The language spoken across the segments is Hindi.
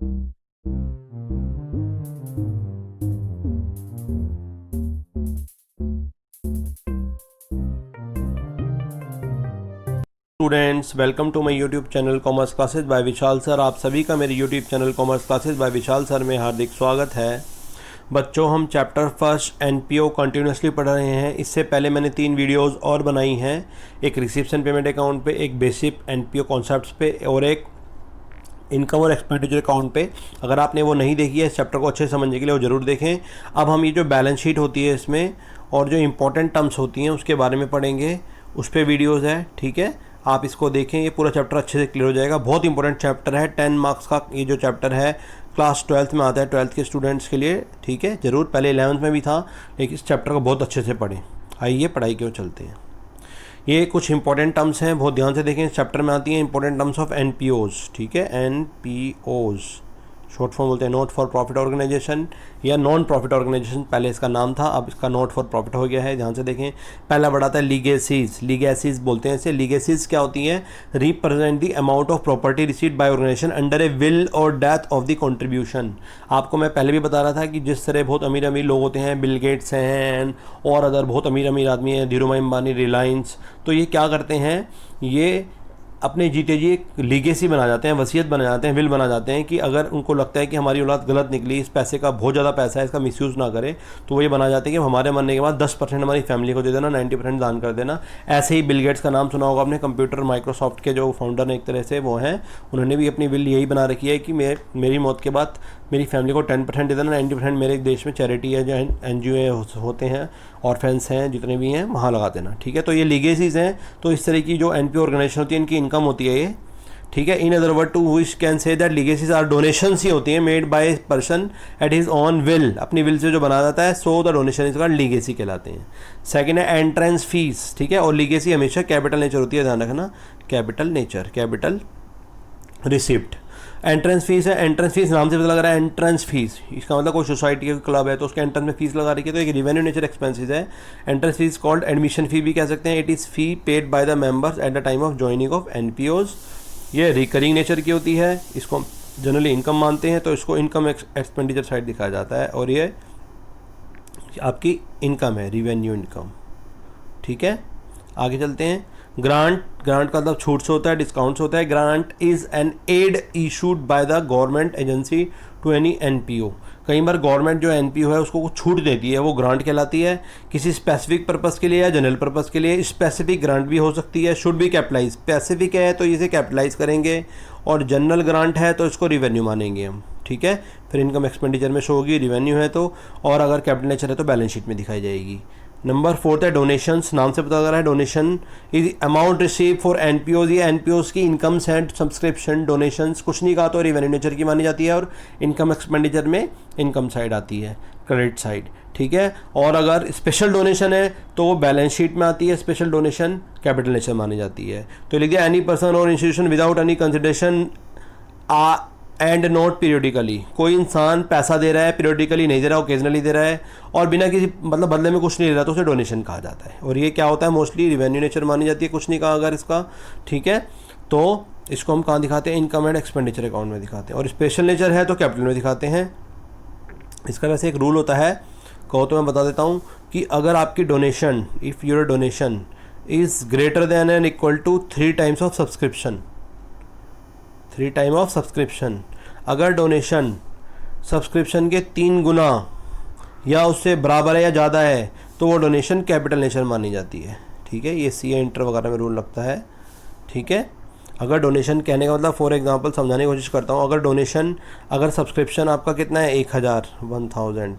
Students, welcome to my YouTube channel commerce classes by Vishal sir. आप सभी का मेरे YouTube channel commerce classes by Vishal sir में हार्दिक स्वागत है। बच्चों, हम चैप्टर फर्स्ट एनपीओ कंटिन्यूसली पढ़ रहे हैं। इससे पहले मैंने 3 वीडियोस और बनाई हैं, एक रिसिप्शन पेमेंट अकाउंट पे, एक बेसिक एनपीओ कॉन्सेप्ट्स पे और एक इनकम और एक्सपेंडिचर अकाउंट पे। अगर आपने वो नहीं देखी है इस चैप्टर को अच्छे से समझने के लिए, वो ज़रूर देखें। अब हम ये जो बैलेंस शीट होती है इसमें और जो इंपॉर्टेंट टर्म्स होती हैं उसके बारे में पढ़ेंगे, उस पर वीडियोज़ है, ठीक है। आप इसको देखें, ये पूरा चैप्टर अच्छे से क्लियर हो जाएगा। बहुत इंपॉर्टेंट चैप्टर है, 10 मार्क्स का ये जो चैप्टर है, क्लास 12th में आता है, 12th के स्टूडेंट्स के लिए, ठीक है। ज़रूर, पहले 11th में भी था, लेकिन इस चैप्टर को बहुत अच्छे से पढ़ें। आइए पढ़ाई की ओर चलते हैं। ये कुछ इंपॉर्टेंट टर्म्स हैं, बहुत ध्यान से देखें। इस चैप्टर में आती हैं इंपॉर्टेंट टर्म्स ऑफ एनपीओज, ठीक है। एनपीओज शॉर्ट फॉर्म बोलते हैं नॉट फॉर प्रॉफिट ऑर्गेनाइजेशन या नॉन प्रॉफिट ऑर्गेनाइजेशन। पहले इसका नाम था, अब इसका नॉट फॉर प्रॉफिट हो गया है। ध्यान से देखें। पहला बढ़ाता है लीगेसीज। लीगेसीज बोलते हैं इसे। लीगेसीज क्या होती हैं? Represent the amount of property received by organisation under a will और डेथ ऑफ द कंट्रीब्यूशन। आपको मैं पहले भी बता रहा था कि जिस तरह बहुत अमीर अमीर लोग होते हैं, बिल गेट्स हैं और अदर बहुत अमीर अमीर आदमी हैं, धीरूभाई अंबानी, रिलायंस, तो ये क्या करते हैं, ये अपने जीते जी एक लीगेसी बना जाते हैं, वसीयत बना जाते हैं, विल बना जाते हैं कि अगर उनको लगता है कि हमारी औलाद गलत निकली, इस पैसे का बहुत ज़्यादा पैसा है, इसका मिसयूज़ ना करे, तो वो ये बना जाते हैं कि हमारे मरने के बाद 10% हमारी फैमिली को दे देना, 90% दान कर देना। ऐसे ही बिल गेट्स का नाम सुना होगा आपने, कंप्यूटर माइक्रोसॉफ्ट के जो फाउंडर हैं एक तरह से वो हैं, उन्होंने भी अपनी विल यही बना रखी है कि मेरी मौत के बाद मेरी फैमिली को 10% दे देना, 90% मेरे देश में चैरिटी है, जो NGO होते हैं, ऑर्फेंस हैं, जितने भी हैं, वहाँ लगा देना, ठीक है। तो ये लीगेसीज हैं। तो इस तरह की जो एनपीओ ऑर्गेनाइजेशन होती है, इनकी इनकम होती है ये, ठीक है। In other word, to which can say that legacies are donations ही होती हैं made by person at his own will, अपनी विल से जो बना जाता है, so the donation is called legacy कहलाते हैं। सेकंड है एंट्रेंस फीस, ठीक है। और लीगेसी हमेशा कैपिटल नेचर होती है, ध्यान रखना, capital nature, capital receipt. Entrance fees है, एंट्रेंस फीस नाम से पता लग रहा है, एंट्रेंस फीस, इसका मतलब कोई सोसाइटी का क्लब है तो उसके एंट्रेंस में फीस लगा रही है, तो एक रिवेन्यू नेचर एक्सपेंसेस है। Entrance fees called admission fee भी कह सकते हैं। It is fee paid by the members at the time of joining of NPOs. ये रिकरिंग नेचर की होती है, इसको जनरली इनकम मानते हैं, तो इसको इनकम एक्सपेंडिचर साइड दिखाया जाता है, और ये आपकी इनकम है, रिवेन्यू इनकम, ठीक है। आगे चलते हैं। ग्रांट, ग्रांट का मतलब छूट से होता है, डिस्काउंट से होता है। Grant is an aid issued by the government agency to any NPO. कई बार गवर्नमेंट जो एनपीओ है उसको छूट देती है, वो ग्रांट कहलाती है। किसी स्पेसिफिक पर्पस के लिए या जनरल पर्पस के लिए स्पेसिफिक ग्रांट भी हो सकती है। शुड बी कैपिटलाइज, स्पेसिफिक है तो इसे कैपिटलाइज करेंगे, और जनरल ग्रांट है तो इसको रिवेन्यू मानेंगे हम, ठीक है। फिर इनकम एक्सपेंडिचर में शो होगी, रिवेन्यू है तो, और अगर कैपिटल नेचर है तो बैलेंस शीट में दिखाई जाएगी। नंबर 4 है डोनेशंस। नाम से पता लग रहा है, donation is amount receive for NPOs. ये एनपीओज की इनकम्स हैं, सब्सक्रिप्शन, डोनेशंस, कुछ नहीं कहा तो रिवेन्यू नेचर की मानी जाती है, और इनकम एक्सपेंडिचर में इनकम साइड आती है, क्रेडिट साइड, ठीक है। और अगर स्पेशल डोनेशन है तो वो बैलेंस शीट में आती है, स्पेशल डोनेशन कैपिटल नेचर मानी जाती है। तो लिख दिया, एनी पर्सन और institution without any consideration and not periodically. कोई इंसान पैसा दे रहा है, पीरियडिकली नहीं दे रहा, ओकेजनली दे रहा है, और बिना किसी मतलब बदले में कुछ नहीं दे रहा, तो उसे डोनेशन कहा जाता है। और ये क्या होता है, मोस्टली रिवेन्यू नेचर मानी जाती है, कुछ नहीं कहा अगर इसका, ठीक है। तो इसको हम कहाँ दिखाते हैं, इनकम एंड एक्सपेंडिचर अकाउंट में दिखाते हैं, और स्पेशल नेचर है तो कैपिटल में दिखाते हैं। इसका वैसे एक रूल होता है, कहो तो मैं बता देता हूँ, कि अगर आपकी donation, if your donation is greater than and equal to 3 times of subscription, 3 time of subscription, अगर डोनेशन सब्सक्रिप्शन के 3 गुना या उससे बराबर है या ज़्यादा है, तो वो डोनेशन कैपिटल नेचर मानी जाती है, ठीक है। ये CA इंटर वगैरह में रूल लगता है, ठीक है। अगर डोनेशन, कहने का मतलब फॉर एग्जांपल समझाने की कोशिश करता हूँ, अगर डोनेशन, अगर सब्सक्रिप्शन आपका कितना है, 1000,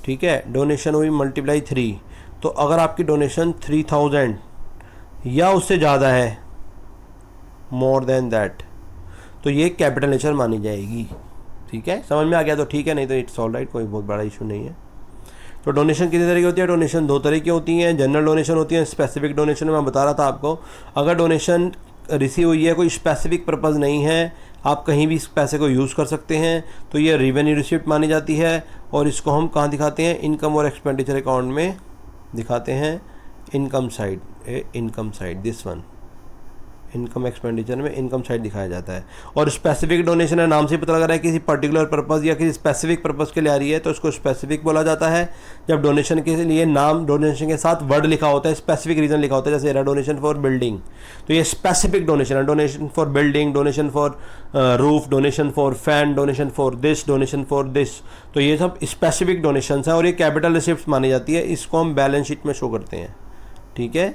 ठीक है, डोनेशन हुई मल्टीप्लाई 3, तो अगर आपकी डोनेशन 3000 या उससे ज़्यादा है, मोर देन दैट, तो ये कैपिटल नेचर मानी जाएगी, ठीक है। समझ में आ गया तो ठीक है, नहीं तो इट्स ऑल राइट, कोई बहुत बड़ा इशू नहीं है। तो डोनेशन कितने तरह की होती है, डोनेशन 2 तरह की होती हैं। जनरल डोनेशन होती है, स्पेसिफिक डोनेशन मैं बता रहा था आपको। अगर डोनेशन रिसीव हुई है, कोई स्पेसिफिक पर्पज़ नहीं है, आप कहीं भी इस पैसे को यूज़ कर सकते हैं, तो ये रिवेन्यू रिसिप्ट मानी जाती है। और इसको हम कहाँ दिखाते हैं, इनकम और एक्सपेंडिचर अकाउंट में दिखाते हैं, income side, income side, this one, income expenditure में इनकम साइड दिखाया जाता है। और स्पेसिफिक डोनेशन है, नाम से पता लग रहा है किसी पर्टिकुलर पर्पज़ या किसी स्पेसिफिक पर्पज़ के लिए आ रही है तो इसको स्पेसिफिक बोला जाता है। जब डोनेशन के लिए नाम डोनेशन के साथ वर्ड लिखा होता है, स्पेसिफिक रीज़न लिखा होता है, जैसे डोनेशन फॉर बिल्डिंग, तो ये स्पेसिफिक डोनेशन है। Donation for building, donation for roof, donation for fan, donation for this, donation for this, तो ये सब स्पेसिफिक डोनेशन है और ये कैपिटल रिसिप्ट मानी जाती है। इसको हम बैलेंस शीट में शो करते हैं, ठीक है।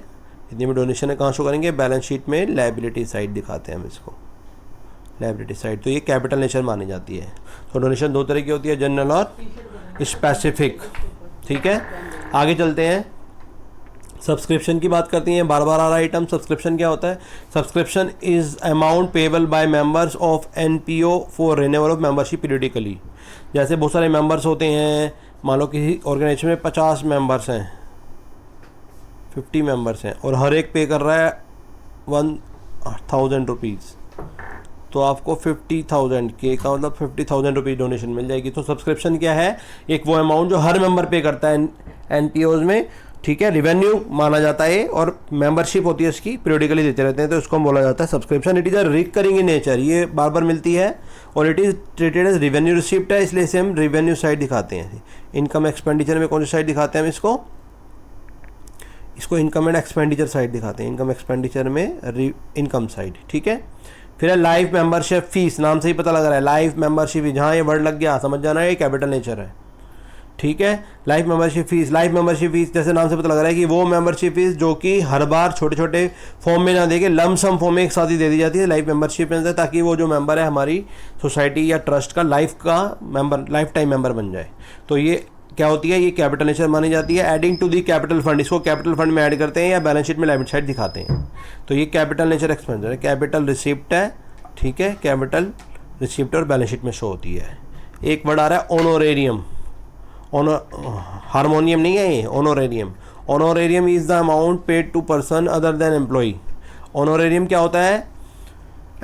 इतनी में डोनेशन है, कहाँ शो करेंगे? बैलेंस शीट में लायबिलिटी साइड दिखाते हैं हम इसको, लायबिलिटी साइड। तो ये कैपिटल नेचर मानी जाती है। तो डोनेशन दो तरह की होती है, जनरल और स्पेसिफिक, ठीक है। आगे चलते हैं, सब्सक्रिप्शन की बात करती हैं, बार बार आ रहा आइटम। सब्सक्रिप्शन क्या होता है? Subscription is amount payable by members of NPO for renewal of membership periodically. जैसे बहुत सारे मेंबर्स होते हैं, मान लो किसी ऑर्गेनाइजेशन में 50 मेंबर्स हैं, 50 मेंबर्स हैं और हर एक पे कर रहा है 1000 रुपीज़, तो आपको 50,000 के का मतलब 50,000 रुपीज़ डोनेशन मिल जाएगी। तो सब्सक्रिप्शन क्या है? एक वो अमाउंट जो हर मेंबर पे करता है एनपीओज में, ठीक है। रिवेन्यू माना जाता है और मेंबरशिप होती है इसकी, पीरियडिकली देते रहते हैं, तो इसको हम बोला जाता है subscription. It is a recurring in nature, ये बार बार मिलती है और it is treated as revenue receipt है, इसलिए इसे हम रिवेन्यू साइड दिखाते हैं। इनकम एक्सपेंडिचर में कौन सी साइड दिखाते हैं हम इसको इनकम एंड एक्सपेंडिचर साइड दिखाते हैं। इनकम एक्सपेंडिचर में इनकम साइड, ठीक है। फिर है लाइफ मेंबरशिप फीस, नाम से ही पता लग रहा है लाइफ मेंबरशिप, जहाँ ये वर्ड लग गया समझ जाना है ये कैपिटल नेचर है, ठीक है। Life membership fees, life membership fees जैसे नाम से पता लग रहा है कि वो मेंबरशिप फीस जो कि हर बार छोटे छोटे फॉर्म में ना देके लमसम फॉर्म में एक साथ ही दे दी जाती है, लाइफ मेंबरशिप में, ताकि वो जो मेंबर है हमारी सोसाइटी या ट्रस्ट का लाइफ का मेंबर, लाइफ टाइम मेंबर बन जाए। तो ये क्या होती है? ये कैपिटल नेचर मानी जाती है। Adding to the capital fund, इसको कैपिटल फंड में ऐड करते हैं या बैलेंस शीट में लायबिलिटी साइड दिखाते हैं। तो ये कैपिटल नेचर एक्सपेंडिचर है। कैपिटल रिसिप्ट है, ठीक है, कैपिटल रिसिप्ट और बैलेंस शीट में शो होती है। एक वर्ड आ रहा है ऑनोरेरियम, हारमोनियम नहीं है ये, honorarium. Honorarium is the amount paid to person other than employee. Honorarium क्या होता है?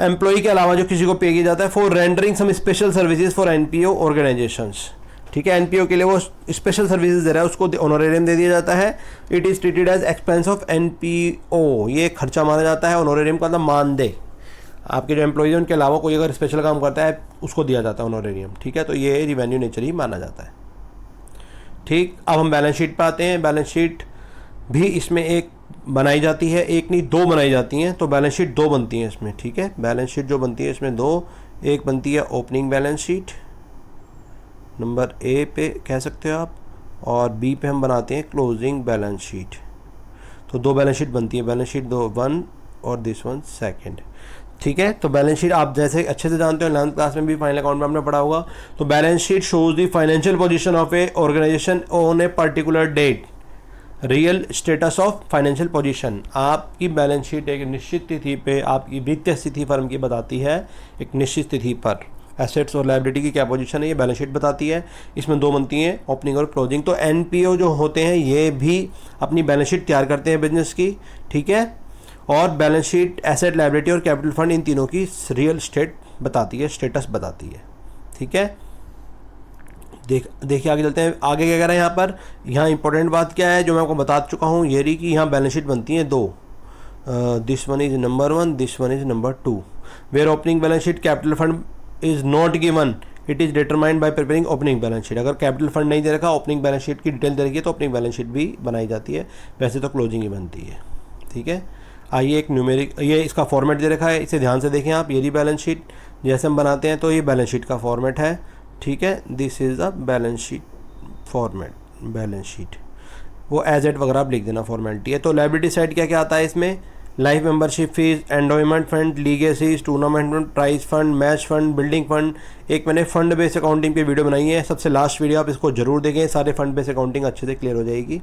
एम्प्लॉई के अलावा जो किसी को पे किया जाता है for rendering some special services for NPO organisations, ठीक है। एनपीओ के लिए वो स्पेशल सर्विसेज दे रहा है, उसको ऑनोरेरियम दे दिया जाता है। It is treated as expense of NPO, ये खर्चा माना जाता है। ऑनोरेरियम का मतलब मानदेय, आपके जो एम्प्लॉइज हैं उनके अलावा कोई अगर स्पेशल काम करता है उसको दिया जाता है ऑनोरेरियम, ठीक है। तो ये रिवेन्यू नेचर ही माना जाता है, ठीक। अब हम बैलेंस शीट पे आते हैं। बैलेंस शीट भी इसमें एक बनाई जाती है, एक नहीं दो बनाई जाती हैं। तो बैलेंस शीट दो बनती हैं इसमें, ठीक है। बैलेंस शीट जो बनती है इसमें दो, एक बनती है opening balance sheet, number A पे कह सकते हो आप, और बी पे हम बनाते हैं क्लोजिंग बैलेंस शीट। तो दो बैलेंस शीट बनती है, बैलेंस शीट दो, वन और दिस वन सेकंड, ठीक है। तो बैलेंस शीट आप जैसे अच्छे से जानते हो, 11th क्लास में भी फाइनल अकाउंट में आपने पढ़ा होगा। तो balance sheet shows the financial position of a organisation on a particular date, real status of financial position. आपकी बैलेंस शीट एक निश्चित तिथि पे आपकी वित्तीय स्थिति फर्म की बताती है, एक निश्चित तिथि पर एसेट्स और लायबिलिटी की क्या पोजीशन है ये बैलेंस शीट बताती है। इसमें दो बनती हैं, ओपनिंग और क्लोजिंग। तो एनपीओ जो होते हैं ये भी अपनी बैलेंस शीट तैयार करते हैं बिजनेस की, ठीक है। और बैलेंस शीट एसेट, लायबिलिटी और कैपिटल फंड इन तीनों की रियल स्टेट बताती है, स्टेटस बताती है, ठीक है। देखिए आगे चलते हैं। आगे क्या कह रहे हैं यहाँ पर? यहाँ इंपॉर्टेंट बात क्या है जो मैं आपको बता चुका हूँ, ये रही कि यहाँ बैलेंस शीट बनती हैं दो, this one is number 1, this one is number 2। Where opening balance sheet capital fund is not given, it is determined by preparing opening balance sheet. अगर कैपिटल फंड नहीं दे रखा, ओपनिंग बैलेंस शीट की डिटेल दे रखी है तो ओपनिंग बैलेंस शीट भी बनाई जाती है, वैसे तो क्लोजिंग ही बनती है, ठीक है। आइए एक न्यूमेरिक, ये इसका फॉर्मेट दे रखा है, इसे ध्यान से देखें आप। ये रही बैलेंस शीट, जैसे हम बनाते हैं तो ये बैलेंस शीट का फॉर्मेट है, ठीक है। This is the balance sheet format, balance sheet वो एज एड वगैरह आप लिख देना, फॉर्मेलिटी है। तो लायबिलिटी साइड क्या क्या आता है इसमें? Life membership fees, endowment fund, legacies, tournament fund, prize fund, match fund, building fund. एक मैंने फंड बेस्ड अकाउंटिंग पे वीडियो बनाई है, सबसे लास्ट वीडियो, आप इसको जरूर देखें, सारे फंड बेस्ड अकाउंटिंग अच्छे से क्लियर हो जाएगी,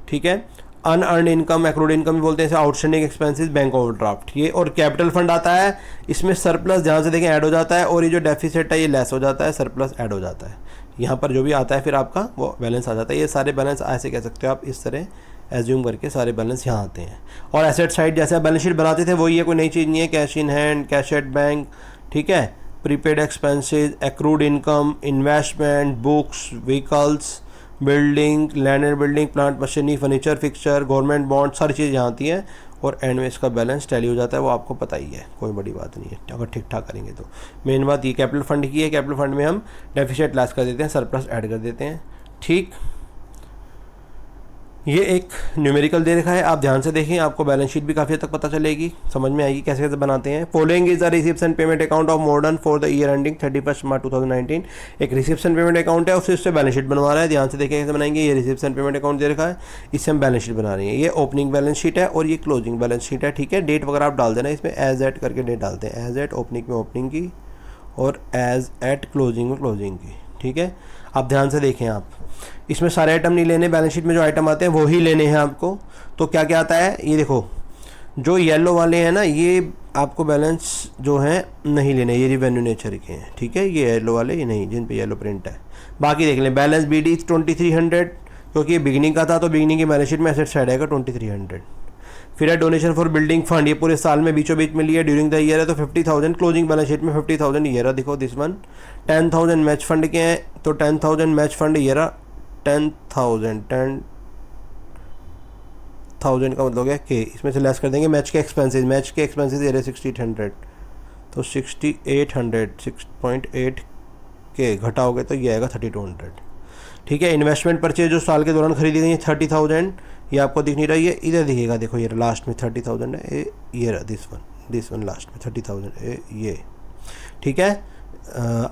ठीक है। अनअर्न इनकम, एक्रूड इनकम भी बोलते हैं, आउटस्टैंडिंग एक्सपेंसेस, बैंक ओवरड्राफ्ट, ये। और कैपिटल फंड आता है, इसमें सरप्लस ध्यान से देखें ऐड हो जाता है, और ये जो डेफिसिट है ये लेस हो जाता है, सरप्लस ऐड हो जाता है। यहाँ पर जो भी आता है फिर आपका वो बैलेंस आ जाता है। ये सारे बैलेंस ऐसे कह सकते हो आप, इस तरह एज्यूम करके सारे बैलेंस यहाँ आते हैं। और एसेट साइड जैसे आप बैलेंस शीट बनाते थे वही है, कोई नई चीज़ नहीं है। Cash in hand, cash at bank, ठीक है। Prepaid expenses, accrued income, investment, books, vehicles, building, land and building, plant machinery, furniture, fixture, government bond, सारी चीज़ यहाँ आती हैं। और एंड में इसका बैलेंस टैली हो जाता है, वो आपको पता ही है, कोई बड़ी बात नहीं है अगर ठीक ठाक करेंगे तो। मेन बात ये कैपिटल फंड की है, कैपिटल फंड में हम डेफिसिट लेस कर देते हैं, सरप्लस ऐड कर देते हैं। ठीक, ये एक न्यूमेरिकल दे रखा है, आप ध्यान से देखें, आपको बैलेंस शीट भी काफ़ी हद तक पता चलेगी, समझ में आएगी कैसे कैसे बनाते हैं। Following is the receipts and payment account of modern for the year ending 31 मार्च 2019। एक रिसिप्ट्स एंड पेमेंट अकाउंट है, उससे बैलेंस शीट बनवा रहा है, ध्यान से देखें कैसे बनाएंगे। ये रिसिप्ट्स एंड पेमेंट अकाउंट दे रखा है, इससे हम बैलेंस शीट बना रहे हैं। ये ओपनिंग बैलेंस शीट है और ये क्लोजिंग बैलेंस शीट है। ठीक है, डेट वगैरह आप डाल देना इसमें, एज एट करके डेट डालते हैं, एज एट ओपनिंग में ओपनिंग की और एज एट क्लोजिंग में क्लोजिंग की। ठीक है, आप ध्यान से देखें, आप इसमें सारे आइटम नहीं लेने, बैलेंस शीट में जो आइटम आते हैं वो ही लेने हैं आपको। तो क्या क्या आता है, ये देखो, जो येलो वाले हैं ना, ये आपको बैलेंस जो है नहीं लेने, ये रिवेन्यू नेचर के हैं। ठीक है, ये येलो वाले ये नहीं, जिन पे येलो प्रिंट है। बाकी देख लें, बैलेंस BD 2300, क्योंकि ये बिगिनिंग का था तो बिगिनिंग की बैलेंस शीट में एसेट साइड आएगा 2300। फिर है डोनेशन फॉर बिल्डिंग फंड, ये पूरे साल में बीचों बीच में लिया, ड्यूरिंग द ईयर है तो 50,000, क्लोजिंग बैलेंस शीट में 50,000 ये रहा, देखो दिस वन। 10,000 मैच फंड के हैं तो 10,000 मैच फंड ये रहा, 10,000 का मतलब क्या के, इसमें से लेस कर देंगे मैच के एक्सपेंसेस, मैच के एक्सपेंसेस ये रहे 6800, तो 6800 6.8 के घटाओगे तो ये आएगा 3200। ठीक है, इन्वेस्टमेंट परचेज जो साल के दौरान खरीदी गई है 30,000, ये आपको दिख नहीं रहा, ये इधर दिखेगा, देखो ये लास्ट में 30,000 है, ये रहा दिस वन लास्ट में 30,000 ये। ठीक है,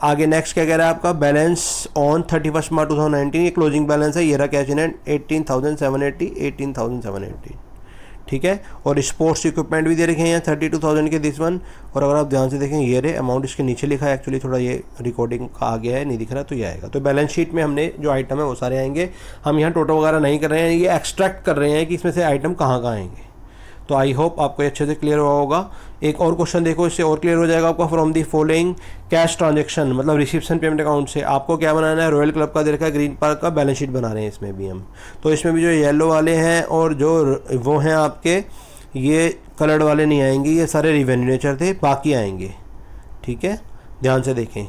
आगे नेक्स्ट क्या कह रहा है आपका, बैलेंस ऑन 31 मार्च 2019, ये क्लोजिंग बैलेंस है, ये रहा कैश इन हैंड 18,780। ठीक है, और स्पोर्ट्स इक्विपमेंट भी दे रखे हैं 32,000 के दिस वन। और अगर आप ध्यान से देखें, ये रे अमाउंट इसके नीचे लिखा है, एक्चुअली थोड़ा ये रिकॉर्डिंग का आ गया है, नहीं दिख रहा, तो ये आएगा। तो बैलेंस शीट में हमने जो आइटम है वो सारे आएंगे, हम यहाँ टोटल वगैरह नहीं कर रहे हैं, ये एक्सट्रैक्ट कर रहे हैं कि इसमें से आइटम कहाँ कहाँ आएंगे। तो आई होप आपको अच्छे से क्लियर हुआ होगा। एक और क्वेश्चन देखो, इससे और क्लियर हो जाएगा आपका। From the following cash transaction, मतलब रिसिप्शन पेमेंट अकाउंट से आपको क्या बनाना है, रॉयल क्लब का दे रखा है, ग्रीन पार्क का बैलेंस शीट बना रहे हैं इसमें भी हम। तो इसमें भी जो येलो वाले हैं और जो वो हैं आपके, ये कलर्ड वाले नहीं आएंगे, ये सारे रिवेन्यू नेचर थे, बाकी आएंगे। ठीक है, ध्यान से देखें।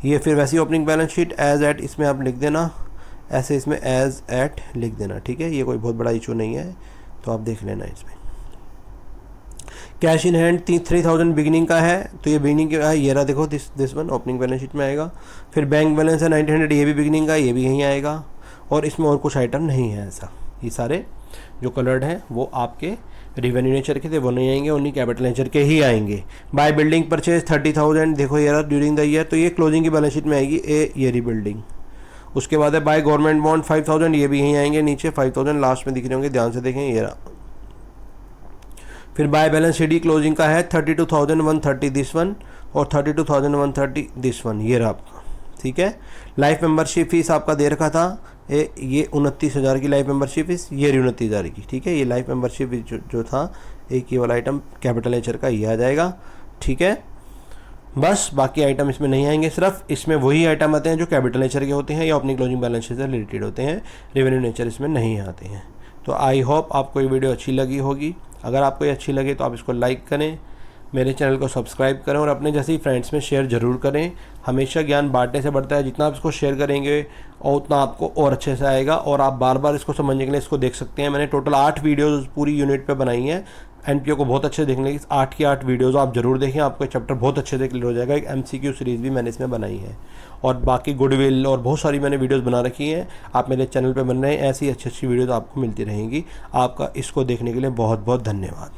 ये फिर वैसी opening balance sheet as at इसमें आप लिख देना, ऐसे इसमें एज एट लिख देना। ठीक है, ये कोई बहुत बड़ा इशू नहीं है, तो आप देख लेना इसमें। कैश इन हैंड 3,000 बिगिनिंग का है, तो ये बिगिनिंग का है, ये रहा देखो this one opening balance sheet में आएगा। फिर बैंक बैलेंस है 900, ये भी बिगिनिंग का, ये भी यहीं आएगा। और इसमें और कुछ आइटम नहीं है ऐसा, ये सारे जो कलर्ड हैं वो आपके रिवेन्यू नेचर के थे, वो नहीं आएंगे, उन्हीं कैपिटल नेचर के ही आएंगे। बाय बिल्डिंग परचेज 30,000, देखो ये रहा ड्यूरिंग द ईयर, तो ये क्लोजिंग की बैलेंस शीट में आएगी, ये रिबिल्डिंग। उसके बाद है बाय गवर्नमेंट बॉन्ड 5,000, ये भी यहीं आएंगे नीचे, 5,000 लास्ट में दिख रहे होंगे, ध्यान से देखें, ये रहा। फिर बाय बैलेंस शीट क्लोजिंग का है 32,130 दिस वन और 32,130 दिस वन, ये रहा आपका। ठीक है, लाइफ मेंबरशिप फीस आपका दे रखा था, ये 29,000 की लाइफ मेंबरशिप फीस, ये 29,000 की। ठीक है, ये लाइफ मेंबरशिप जो था, एक ये वाला आइटम कैपिटल नेचर का ये आ जाएगा। ठीक है, बस बाकी आइटम इसमें नहीं आएंगे, सिर्फ इसमें वही आइटम आते हैं जो कैपिटल नेचर के होते हैं या अपनी क्लोजिंग बैलेंस शीट से रिलेटेड होते हैं, रेवेन्यू नेचर इसमें नहीं आते हैं। तो आई होप आपको ये वीडियो अच्छी लगी होगी। अगर आपको ये अच्छी लगे तो आप इसको लाइक करें, मेरे चैनल को सब्सक्राइब करें और अपने जैसे ही फ्रेंड्स में शेयर ज़रूर करें। हमेशा ज्ञान बांटने से बढ़ता है, जितना आप इसको शेयर करेंगे और उतना आपको और अच्छे से आएगा और आप बार बार इसको समझने के लिए इसको देख सकते हैं। मैंने टोटल 8 वीडियोज़ पूरी यूनिट पे बनाई हैं, एनपीओ को बहुत अच्छे से देखने की 8 की 8 वीडियोज़ आप जरूर देखें, आपको चैप्टर बहुत अच्छे से क्लियर हो जाएगा। एक एमसीक्यू सीरीज़ भी मैंने इसमें बनाई है और बाकी गुडविल और बहुत सारी मैंने वीडियोज़ बना रखी हैं, आप मेरे चैनल पे बन रहे हैं। ऐसी अच्छी अच्छी वीडियोज़ आपको मिलती रहेंगी। आपका इसको देखने के लिए बहुत बहुत धन्यवाद।